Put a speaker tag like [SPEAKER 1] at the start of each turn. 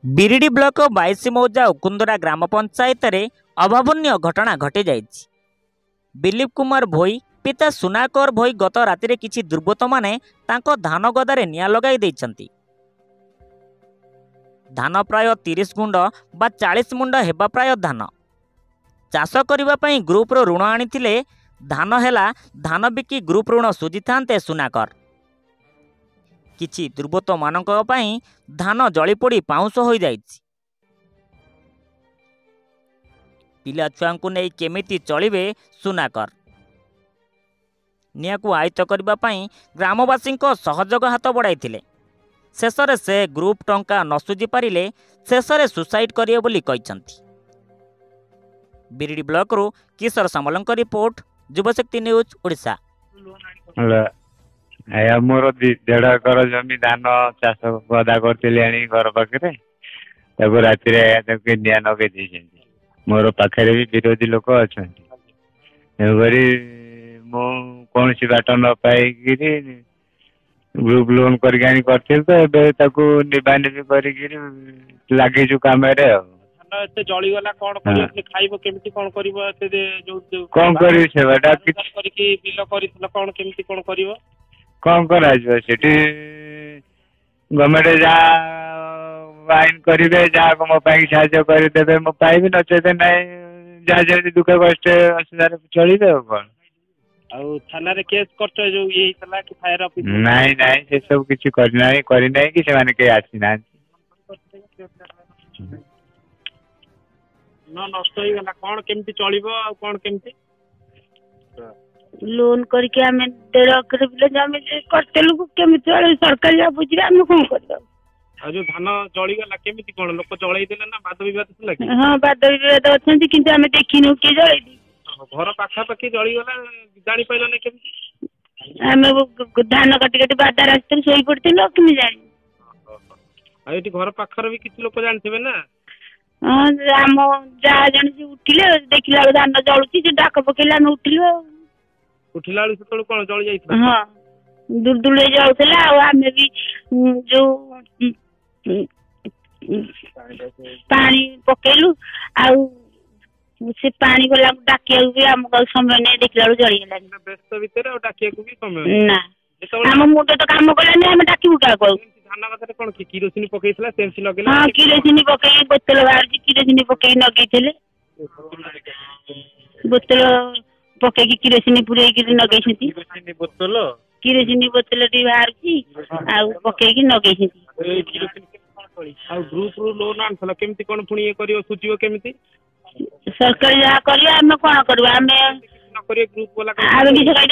[SPEAKER 1] बिरिडी block 22 मौजा उकुंदरा ग्राम पंचायत रे अभावनीय घटना घटी जाइछि। दिलीप कुमार भोई पिता सुनाकर भोई गत रातिरे किछि दुर्बृत्त माने तांको धान गदारे निया लगाई दैछन्ति। धान प्राय 30 गुंड बा 40 मुंड हेबा प्राय धान चाष करिबा पई ग्रुप रो ऋण आनिथिले। धान हेला धान बिकी ग्रुप ऋण सुझिथान्ते सुनाकर। किछि दुर्बृत्त मानक पई धान जली पोड़ी पाउंस हो जाइछि। पिला छुआंकु नै केमिति चलिबे सुनाकर। नियाकु आयत्त करिबा पई ग्रामवासी सहयोग हाथ बढ़ाइथिले। शेषरे से ग्रुप टंका न सुझी पारिले शेषरे सुसाइड करिए बोली कहिसंती। बिरिडी ब्लॉक रो किशोर सामलंक रिपोर्ट, युवशक्ति न्यूज ओडिशा।
[SPEAKER 2] आया मोर 1.5 एकर जमी धान चाष गदा करते घर पाखे राति निया नगे मोर पाखे भी विरोधी लोक अच्छा कौन सी बाट न पाई ग्रुप लोन करके निभा निभि कर लगे कम
[SPEAKER 3] जलीगला कौन खाइब केमिति कौन करिवो
[SPEAKER 2] कौन करी सेवाटा
[SPEAKER 3] करके बिल करितला कौन केमिति कौन करिवो
[SPEAKER 2] कौन करा गवर्नमेंट जहाँ आईन करेंगे जहाँ को मो साहय करदे मो पाइबी नचेते ना जहाँ जमी दुख कष्ट असुविधा चलिए कौन
[SPEAKER 3] थाना रे केस करछ जो ये तला कि फायर ऑफिस
[SPEAKER 2] नहीं नहीं से सब किछि करि कि से माने के आसी ना
[SPEAKER 3] न नष्ट हो गला कौन केमिति चलिबो आ कौन केमिति
[SPEAKER 4] लोन करके हमें 1.5 एकर बिल जमी करतेलु केमिति सरकार या बुझिरा हम कोन करबो।
[SPEAKER 3] आ जो धान जली गला केमिति कोन लोक जळै देले ना बाद विवाद थला कि
[SPEAKER 4] हां बाद विवाद अछंती किंतु हमें देखिनु के जळै दी
[SPEAKER 3] घर पाखा पाखी जली गला जानि पाइलो नै केमिति
[SPEAKER 4] हमें धान कटि कटि बादा रास्ते सोई पड़तिलो कि जानि
[SPEAKER 3] आ एटी घर पाखर भी किछि लोक जानथिबे ना।
[SPEAKER 4] हां हम जा जण जे उठिले देखिला धान जळुची जे डाक पकेला न उठिलो
[SPEAKER 3] उठिला सेतळ कोन जळि जाइथला।
[SPEAKER 4] हां दुलदुले जाउथला आ हमें भी जो पानी पकेलु आ से पानी गला डाकिया भी हम समय नहीं देखला जळि गेला
[SPEAKER 3] व्यस्त भीतर डाकिया को भी समय
[SPEAKER 4] ना हम मुंड तो काम करला हम डाकिबु का को
[SPEAKER 3] धान गदरे कोन की किरोसिनी पकेइथला सेमसी लगेला।
[SPEAKER 4] हां किरोसिनी पकेई बोतल बाहर किरोसिनी पकेई नगेइथले बोतल पके की किरोसिनी पुरे की नगेइछंती किरोसिनी बोतल टी बाहर की आ पके की नगेइछंती
[SPEAKER 3] आ ग्रुप रो लोन आनथला केमिति कोन पुणी ए करियो सुचियो केमिति
[SPEAKER 4] सरकार या करिया हम कोन करबा हम
[SPEAKER 3] न करियो ग्रुप वाला
[SPEAKER 4] आबे किछ कहि